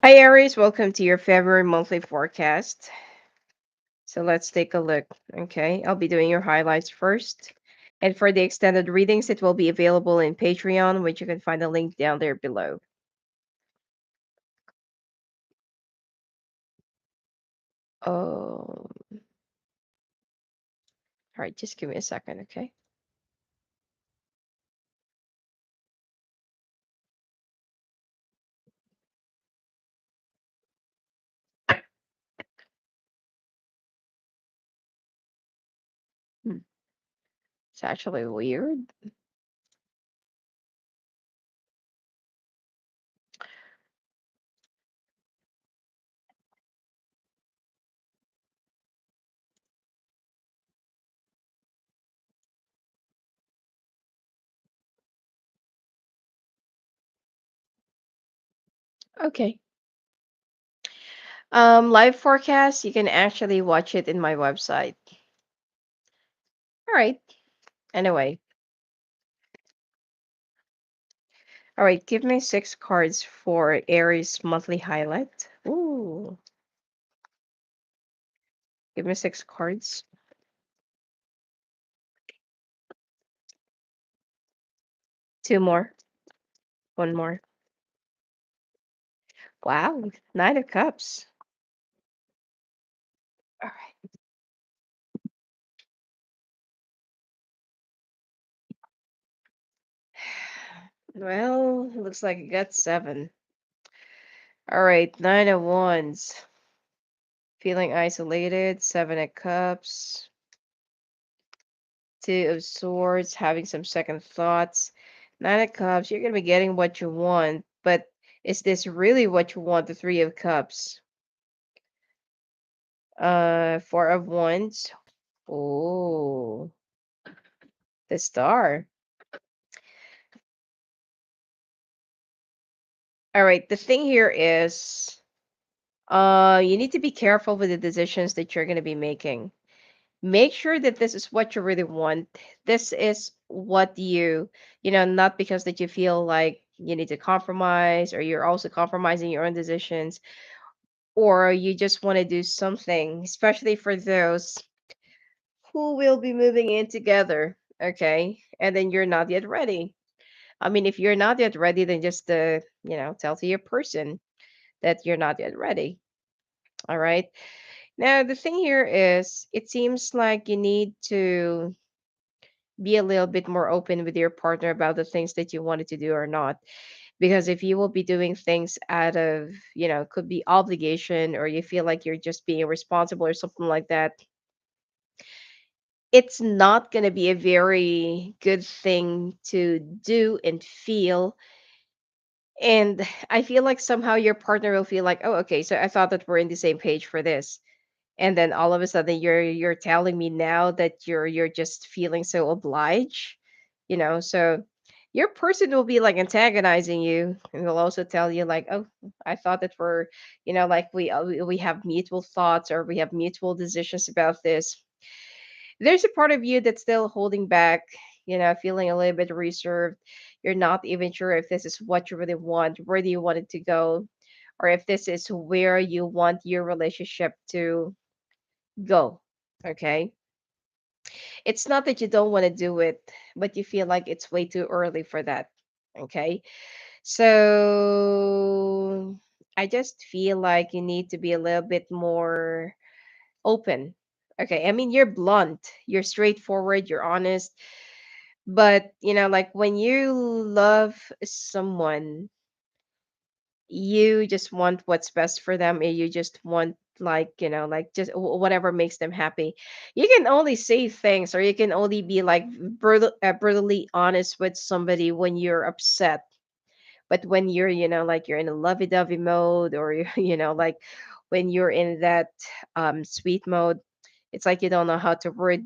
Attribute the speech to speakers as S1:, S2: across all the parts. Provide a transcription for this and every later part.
S1: Hi, Aries. Welcome to your February monthly forecast. So let's take a look. Okay, I'll be doing your highlights first. And for the extended readings, it will be available in Patreon, which you can find a link down there below. Oh, all right. Just give me a second, okay? Hmm, It's actually weird. Okay. Live forecast, you can actually watch it in my website. All right. Anyway, all right. Give me 6 cards for Aries monthly highlight. Ooh, give me 6 cards. Two more. One more. Wow, 9 of Cups. All right. Well, it looks like I got 7. All right, 9 of Wands. Feeling isolated. 7 of Cups. 2 of Swords. Having some second thoughts. 9 of Cups. You're gonna be getting what you want, but is this really what you want? The 3 of Cups. 4 of Wands. Oh, the Star. All right. The thing here is, you need to be careful with the decisions that you're going to be making. Make sure that this is what you really want. This is what not because that you feel like you need to compromise or you're also compromising your own decisions, or you just want to do something, especially for those who will be moving in together. Okay. And then you're not yet ready. I mean, if you're not yet ready, then just, tell to your person that you're not yet ready. All right. Now, the thing here is, it seems like you need to be a little bit more open with your partner about the things that you wanted to do or not. Because if you will be doing things out of, could be obligation, or you feel like you're just being responsible or something like that, it's not going to be a very good thing to do and feel. And I feel like somehow your partner will feel like, oh, okay, so I thought that we're in the same page for this, and then all of a sudden you're telling me now that you're just feeling so obliged, so your person will be like antagonizing you, and will also tell you like, oh, I thought that we're, like we have mutual thoughts, or we have mutual decisions about this. There's a part of you that's still holding back, feeling a little bit reserved. You're not even sure if this is what you really want, where do you want it to go, or if this is where you want your relationship to go. Okay. It's not that you don't want to do it, but you feel like it's way too early for that. Okay. So I just feel like you need to be a little bit more open. Okay. I mean, you're blunt, you're straightforward, you're honest. But, like when you love someone, you just want what's best for them, and you just want, like, like, just whatever makes them happy. You can only say things, or you can only be like brutally honest with somebody when you're upset. But when you're, like, you're in a lovey-dovey mode, or you're, like, when you're in that sweet mode, it's like you don't know how to word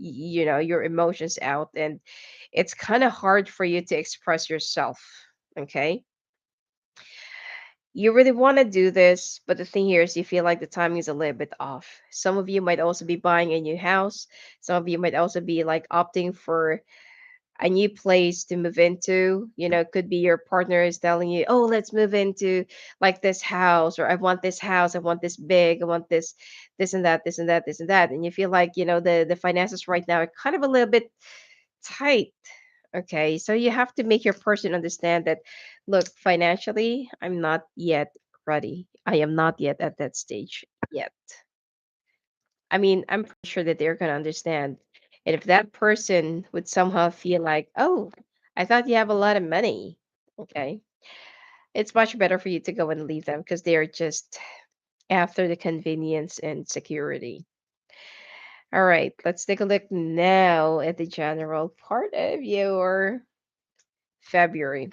S1: your emotions out, and it's kind of hard for you to express yourself. Okay. You really want to do this, but the thing here is you feel like the timing is a little bit off. Some of you might also be buying a new house. Some of you might also be like opting for a new place to move into. Could be your partner is telling you, oh, let's move into like this house, or I want this house, I want this big, I want this and that, this and that, this and that. And you feel like, the finances right now are kind of a little bit tight. Okay. So you have to make your person understand that, look, financially, I'm not yet ready. I am not yet at that stage yet. I mean, I'm pretty sure that they're going to understand. And if that person would somehow feel like, oh, I thought you have a lot of money. Okay. It's much better for you to go and leave them because they are just after the convenience and security. All right. Let's take a look now at the general part of your February.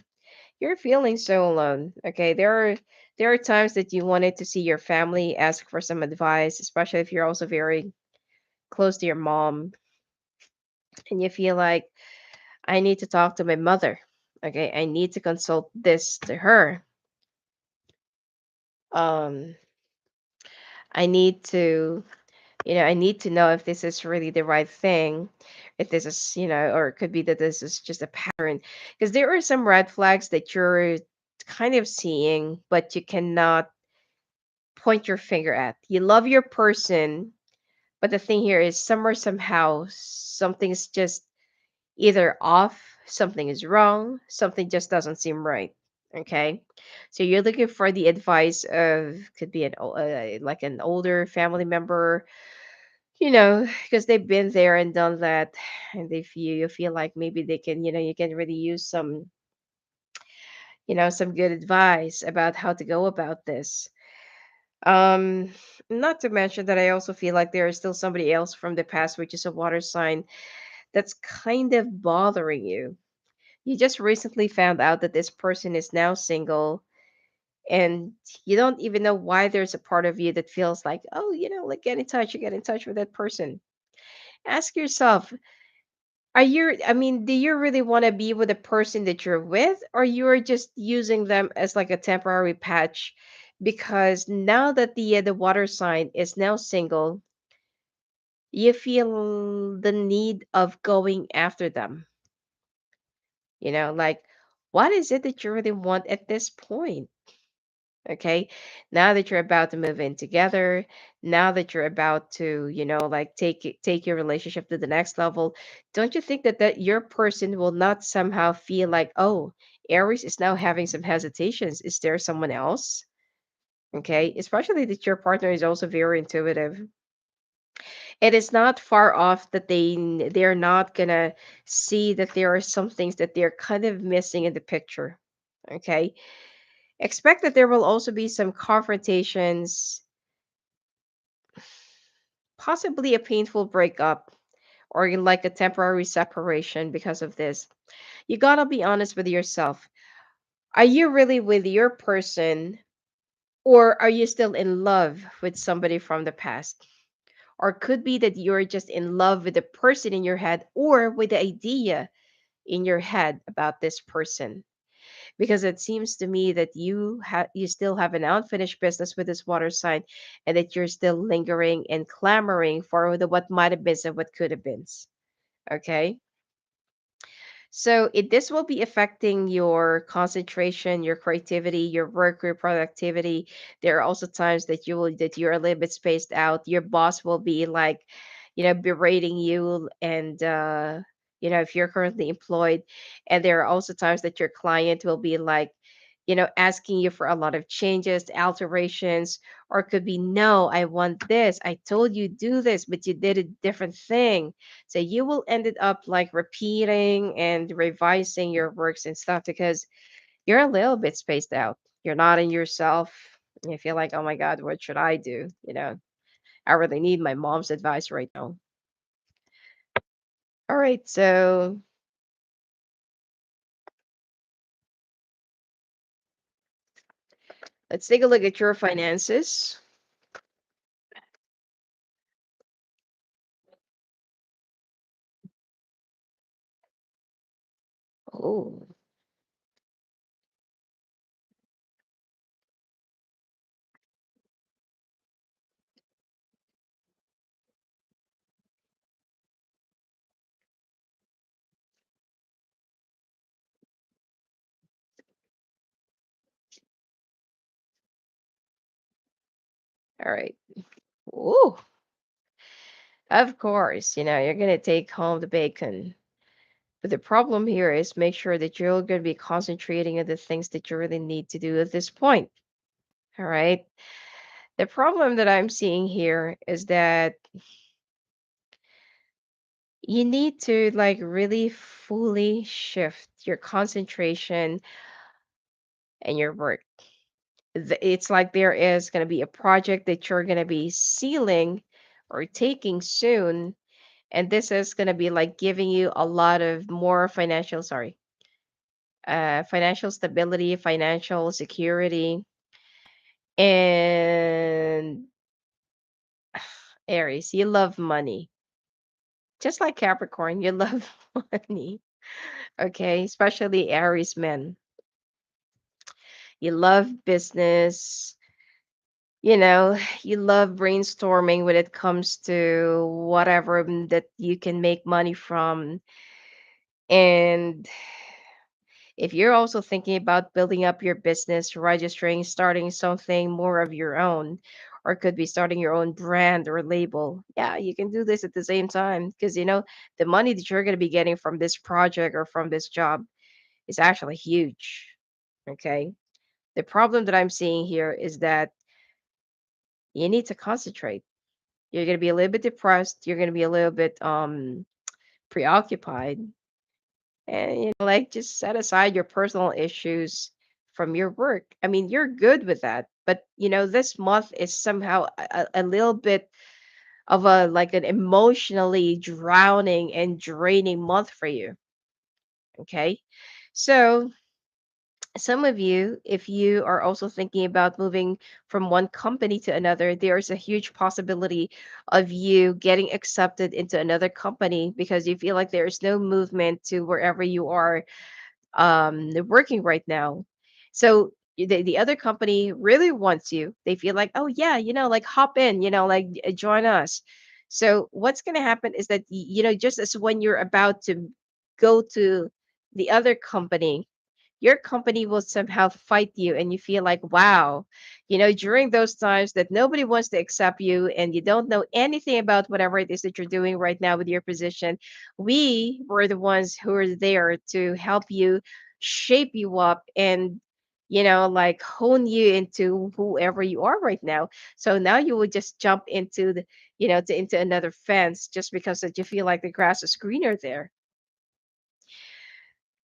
S1: You're feeling so alone. Okay. There are times that you wanted to see your family, ask for some advice, especially if you're also very close to your mom, and you feel like, I need to talk to my mother. Okay, I need to consult this to her. Um, I need to, I need to know if this is really the right thing, if this is, or it could be that this is just a pattern. Because there are some red flags that you're kind of seeing, but you cannot point your finger at. You love your person, but the thing here is somewhere, somehow, something's just either off, something is wrong, something just doesn't seem right. Okay, so you're looking for the advice of, could be like an older family member, because they've been there and done that, and they feel you feel like maybe they can, you can really use some good advice about how to go about this. Um, Not to mention that I also feel like there is still somebody else from the past, which is a water sign, that's kind of bothering you. You just recently found out that this person is now single, and you don't even know why. There's a part of you that feels like, oh, like get in touch with that person. Ask yourself, I mean, do you really want to be with the person that you're with, or you're just using them as like a temporary patch? Because now that the water sign is now single, you feel the need of going after them. Like, what is it that you really want at this point? Okay. Now that you're about to move in together, now that you're about to, like take your relationship to the next level, don't you think that your person will not somehow feel like, oh, Aries is now having some hesitations. Is there someone else? Okay. Especially that your partner is also very intuitive. It is not far off that they're not gonna see that there are some things that they're kind of missing in the picture. Okay. Expect that there will also be some confrontations, possibly a painful breakup, or like a temporary separation because of this. You gotta be honest with yourself. Are you really with your person, or are you still in love with somebody from the past? Or could be that you're just in love with the person in your head, or with the idea in your head about this person. Because it seems to me that you still have an unfinished business with this water sign, and that you're still lingering and clamoring for the what might have been and what could have been. Okay, so this will be affecting your concentration, your creativity, your work, your productivity. There are also times that you're a little bit spaced out. Your boss will be like, berating you, and if you're currently employed, and there are also times that your client will be like, asking you for a lot of changes, alterations, or it could be, no, I want this. I told you do this, but you did a different thing. So you will end it up like repeating and revising your works and stuff because you're a little bit spaced out. You're not in yourself. And you feel like, oh my God, what should I do? I really need my mom's advice right now. All right, so let's take a look at your finances. Oh, All right. Ooh, of course, you're gonna take home the bacon. But the problem here is make sure that you're going to be concentrating on the things that you really need to do at this point. All right. The problem that I'm seeing here is that you need to like really fully shift your concentration and your work. It's like there is going to be a project that you're going to be sealing or taking soon. And this is going to be like giving you a lot of more financial stability, financial security, and Aries, you love money. Just like Capricorn, you love money. Okay, especially Aries men. You love business. You know, you love brainstorming when it comes to whatever that you can make money from. And if you're also thinking about building up your business, registering, starting something more of your own, or could be starting your own brand or label, yeah, you can do this at the same time because the money that you're going to be getting from this project or from this job is actually huge. Okay. The problem that I'm seeing here is that you need to concentrate. You're going to be a little bit depressed. You're going to be a little bit preoccupied. And like just set aside your personal issues from your work. I mean, you're good with that, but this month is somehow a little bit of a like an emotionally drowning and draining month for you. Okay. So some of you, if you are also thinking about moving from one company to another, there's a huge possibility of you getting accepted into another company because you feel like there's no movement to wherever you are working right now. So the other company really wants you. They feel like, oh yeah, like hop in, like join us. So what's going to happen is that just as when you're about to go to the other company, your company will somehow fight you and you feel like, wow, during those times that nobody wants to accept you and you don't know anything about whatever it is that you're doing right now with your position, we were the ones who are there to help you shape you up and like hone you into whoever you are right now. So now you would just jump into into another fence just because that you feel like the grass is greener there.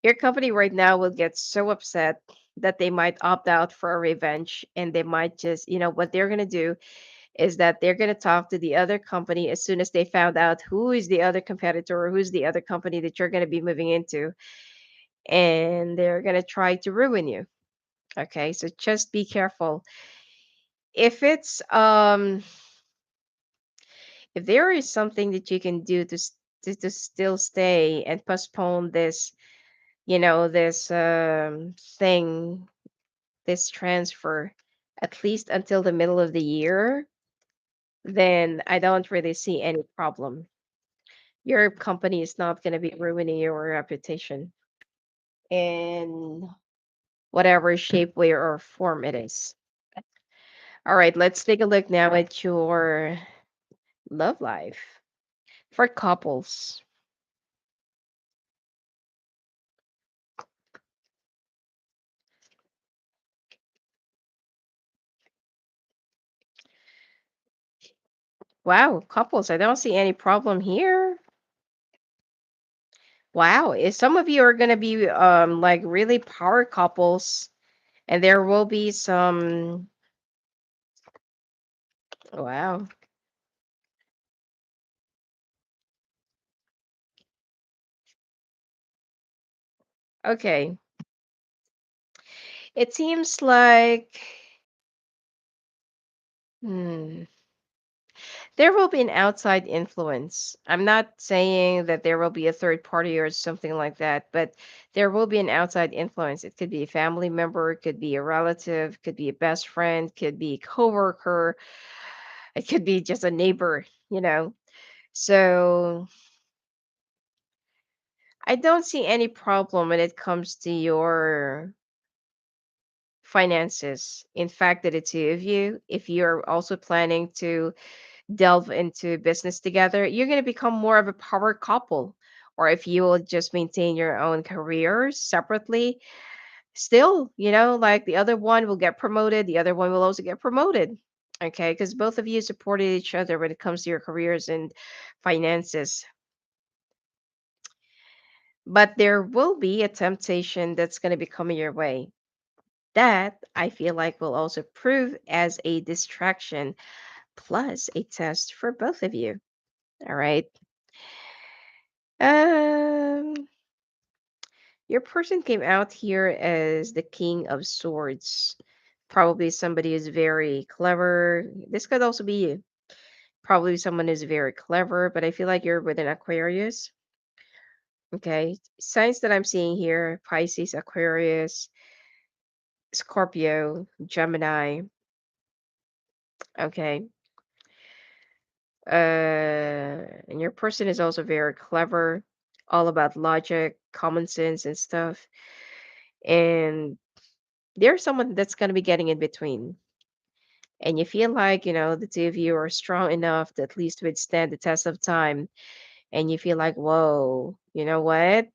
S1: Your company right now will get so upset that they might opt out for a revenge and they might just, what they're going to do is that they're going to talk to the other company as soon as they found out who is the other competitor or who's the other company that you're going to be moving into, and they're going to try to ruin you. Okay? So just be careful. If it's if there is something that you can do to still stay and postpone this, this thing, this transfer at least until the middle of the year, then I don't really see any problem. Your company is not going to be ruining your reputation in whatever shape, way, or form it is. All right, let's take a look now at your love life for couples. Wow, couples, I don't see any problem here. Wow, is some of you are going to be like really power couples and there will be some. Wow. Okay. It seems like hmm, there will be an outside influence. I'm not saying that there will be a third party or something like that, but there will be an outside influence. It could be a family member, it could be a relative, could be a best friend, could be a coworker, it could be just a neighbor. So I don't see any problem when it comes to your finances. In fact, that the two of you, if you're also planning to delve into business together, you're going to become more of a power couple. Or if you will just maintain your own careers separately, still, like the other one will get promoted, the other one will also get promoted. Okay, because both of you supported each other when it comes to your careers and finances. But there will be a temptation that's going to be coming your way. That I feel like will also prove as a distraction plus a test for both of you. All right. Um, your person came out here as the King of Swords. Probably somebody who's very clever. This could also be you. Probably someone who's very clever, but I feel like you're with an Aquarius. Okay. Signs that I'm seeing here: Pisces, Aquarius, Scorpio, Gemini. Okay. And your person is also very clever, all about logic, common sense, and stuff. And there's someone that's going to be getting in between. And you feel like, the two of you are strong enough to at least withstand the test of time. And you feel like, whoa, you know what?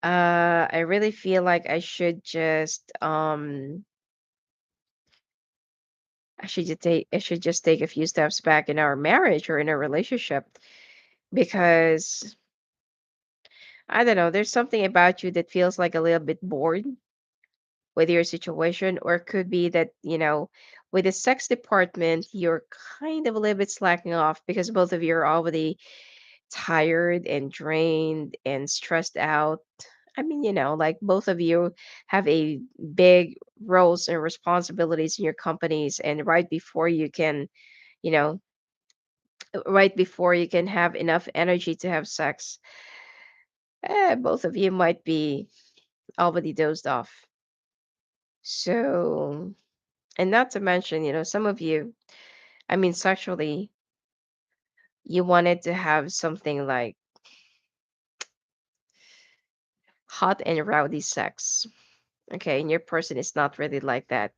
S1: I really feel like I should just take a few steps back in our marriage or in our relationship because I don't know, there's something about you that feels like a little bit bored with your situation, or it could be that, with the sex department, you're kind of a little bit slacking off because both of you are already tired and drained and stressed out. I mean, like both of you have a big roles and responsibilities in your companies, and you know, right before you can have enough energy to have sex, both of you might be already dozed off. So, and not to mention, some of you, I mean, sexually, you wanted to have something like hot and rowdy sex. Okay. And your person is not really like that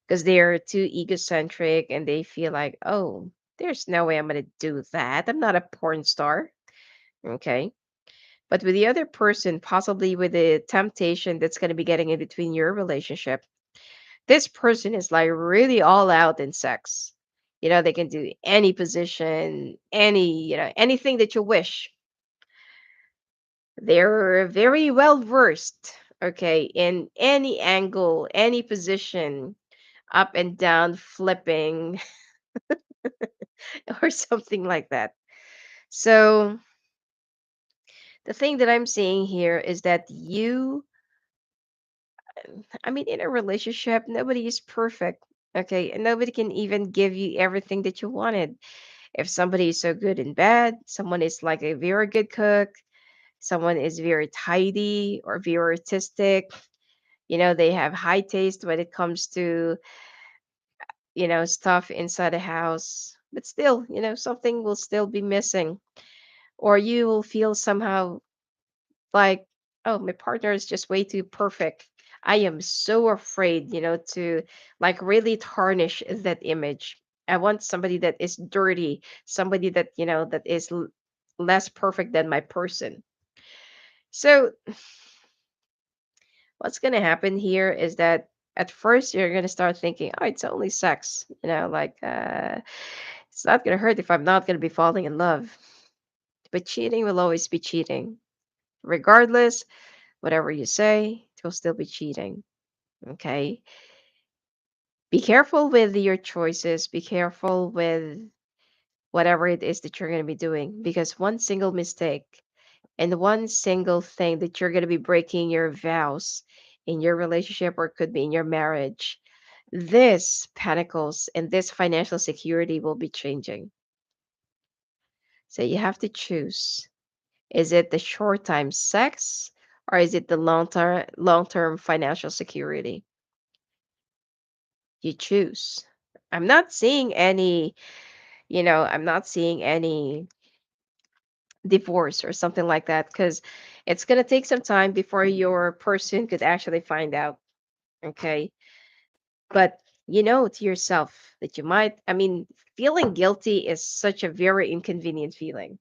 S1: because they're too egocentric and they feel like, oh, there's no way I'm going to do that. I'm not a porn star. Okay. But with the other person, possibly with the temptation that's going to be getting in between your relationship, this person is like really all out in sex. They can do any position, anything that you wish. They're very well versed, okay, in any angle, any position, up and down, flipping, or something like that. So, the thing that I'm seeing here is that I mean, in a relationship, nobody is perfect, okay, and nobody can even give you everything that you wanted. If somebody is so good in bed, someone is like a very good cook, someone is very tidy or very artistic, they have high taste when it comes to, stuff inside the house, but still, something will still be missing. Or you will feel somehow like, oh, my partner is just way too perfect. I am so afraid, to like really tarnish that image. I want somebody that is dirty, somebody that, that is less perfect than my person. So, what's going to happen here is that at first you're going to start thinking, oh, it's only sex, like it's not going to hurt if I'm not going to be falling in love. But cheating will always be cheating. Regardless, whatever you say, it will still be cheating. Okay. Be careful with your choices. Be careful with whatever it is that you're going to be doing because one single mistake and one single thing that you're going to be breaking your vows in your relationship or could be in your marriage, this panicles and this financial security will be changing. So you have to choose. Is it the short time sex or is it the long term financial security? You choose. I'm not seeing any, I'm not seeing any divorce or something like that because it's going to take some time before your person could actually find out. Okay. But you know to yourself that you might, I mean, feeling guilty is such a very inconvenient feeling.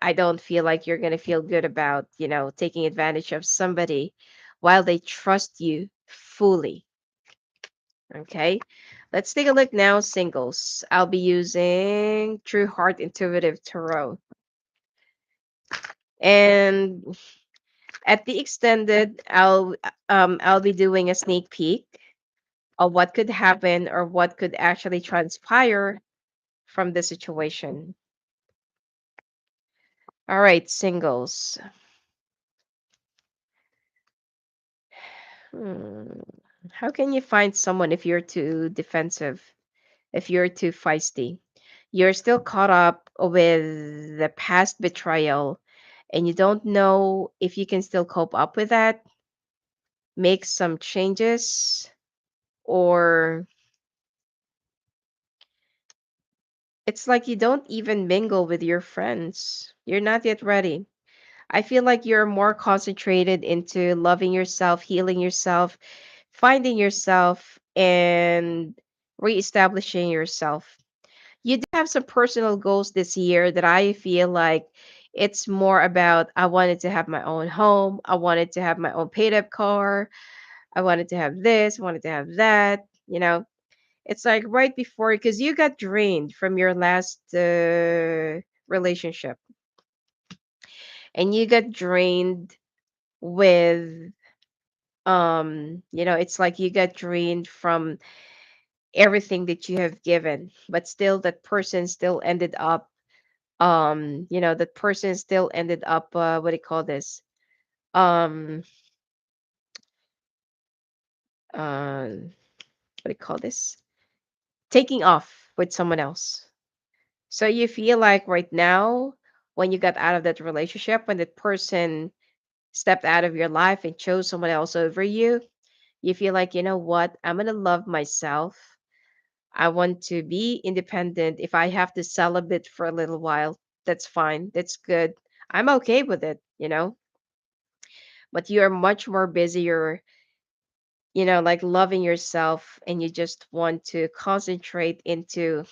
S1: I don't feel like you're going to feel good about, taking advantage of somebody while they trust you fully. Okay. Let's take a look now, singles. I'll be using True Heart Intuitive Tarot. And at the extended, I'll be doing a sneak peek of what could happen or what could actually transpire from the situation. All right, singles. Hmm. How can you find someone if you're too defensive, if you're too feisty? You're still caught up with the past betrayal and you don't know if you can still cope up with that, make some changes, or it's like you don't even mingle with your friends. You're not yet ready. I feel like you're more concentrated into loving yourself, healing yourself, finding yourself, and reestablishing yourself. You do have some personal goals this year that I feel like it's more about I wanted to have my own home, I wanted to have my own paid up car, I wanted to have this, I wanted to have that, It's like right before because you got drained from your last relationship and you got drained with it's like you got drained from everything that you have given, but still that person still ended up that person still ended up what do you call this? Um what do you call this? Taking off with someone else. So you feel like right now when you got out of that relationship, when that person stepped out of your life and chose someone else over you, you feel like, you know what? I'm going to love myself. I want to be independent. If I have to celibate for a little while, that's fine. That's good. I'm okay with it. But you're much more busier, like loving yourself, and you just want to concentrate into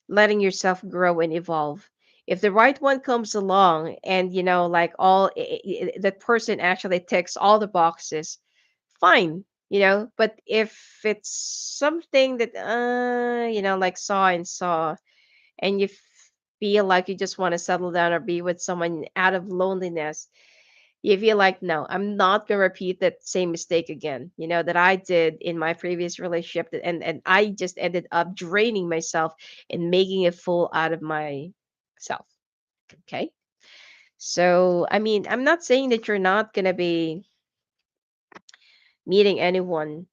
S1: letting yourself grow and evolve. If the right one comes along and, like that person actually ticks all the boxes, fine. But if it's something that, like saw and saw, and you feel like you just want to settle down or be with someone out of loneliness, you feel like, no, I'm not going to repeat that same mistake again, that I did in my previous relationship. And I just ended up draining myself and making a fool out of myself. Okay. So, I mean, I'm not saying that you're not going to be meeting anyone,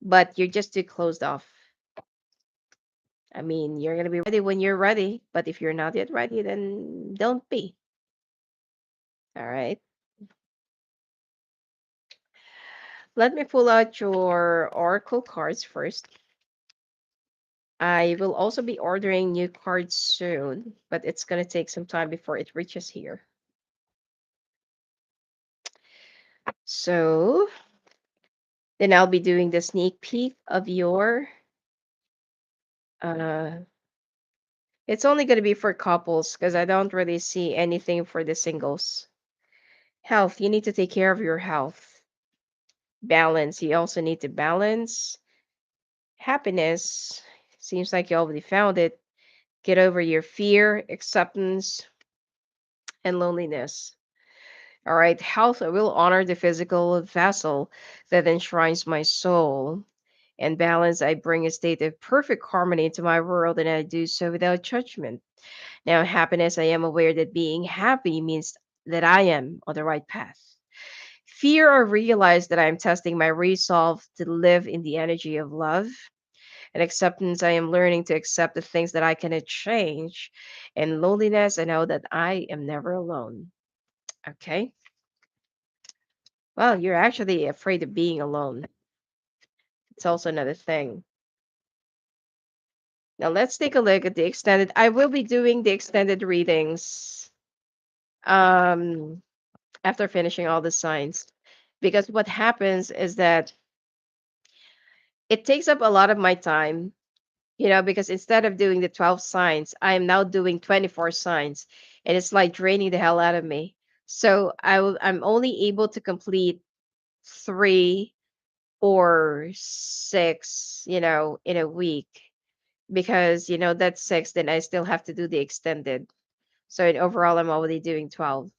S1: but you're just too closed off. I mean, you're going to be ready when you're ready, but if you're not yet ready, then don't be. All right. Let me pull out your oracle cards first. I will also be ordering new cards soon, but it's going to take some time before it reaches here. So then I'll be doing the sneak peek of your, uh, it's only going to be for couples because I don't really see anything for the singles. Health, you need to take care of your health. Balance, you also need to balance. Happiness, seems like you already found it. Get over your fear, acceptance, and loneliness. All right, health, I will honor the physical vessel that enshrines my soul. And balance, I bring a state of perfect harmony to my world, and I do so without judgment. Now, happiness, I am aware that being happy means that I am on the right path. Fear, I realize that I am testing my resolve to live in the energy of love. And acceptance, I am learning to accept the things that I cannot change. And loneliness, I know that I am never alone. Okay. Well, you're actually afraid of being alone. It's also another thing. Now let's take a look at the extended. I will be doing the extended readings um after finishing all the signs. Because what happens is that it takes up a lot of my time, because instead of doing the 12 signs, I am now doing 24 signs, and it's like draining the hell out of me. So I'm only able to complete 3 or 6, in a week, because, that's 6, then I still have to do the extended. So in overall, I'm already doing 12.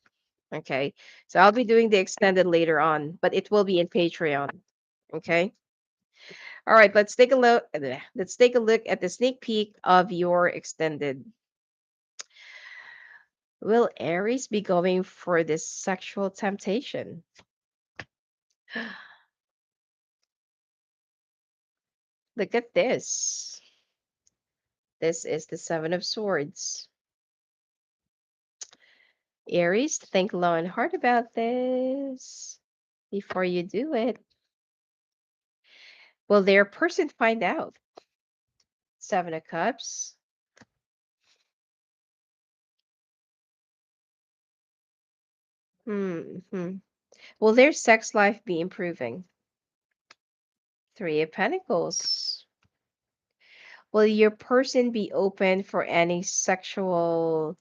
S1: Okay. So I'll be doing the extended later on, but it will be in Patreon. Okay. All right, let's take a look. Let's take a look at the sneak peek of your extended. Will Aries be going for this sexual temptation? Look at this. This is the Seven of Swords. Aries, think long and hard about this before you do it. Will their person find out? Seven of Cups. Hmm. Will their sex life be improving? Three of Pentacles. Will your person be open for any sexual,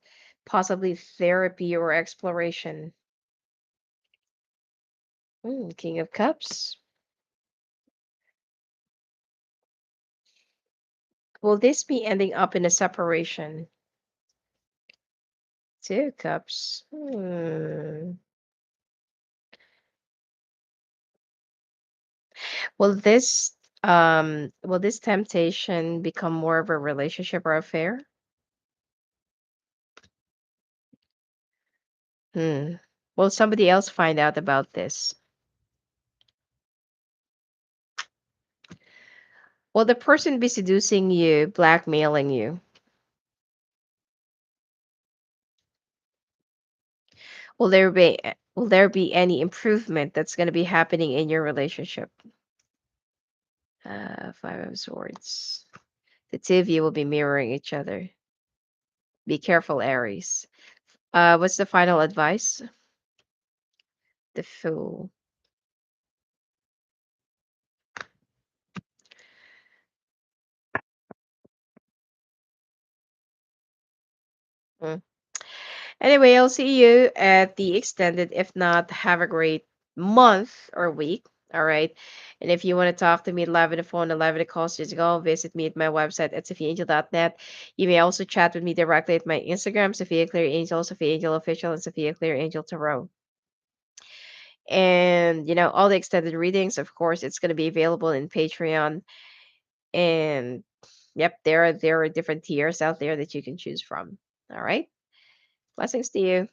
S1: possibly therapy or exploration? King of Cups. Will this be ending up in a separation? Two of Cups. Will this temptation become more of a relationship or affair? Hmm. Will somebody else find out about this? Will the person be seducing you, blackmailing you? Will there be any improvement that's going to be happening in your relationship? Five of Swords. The two of you will be mirroring each other. Be careful, Aries. What's the final advice? The Fool. Hmm. Anyway, I'll see you at the extended. If not, have a great month or week. All right. And if you want to talk to me live on the phone or live on the calls, just go visit me at my website at sophiaangel.net. You may also chat with me directly at my Instagram, Sophia Claire Angel, Sophia Angel Official, and Sophia Claire Angel Tarot. And, all the extended readings, of course, it's going to be available in Patreon. And yep, there are different tiers out there that you can choose from. All right. Blessings to you.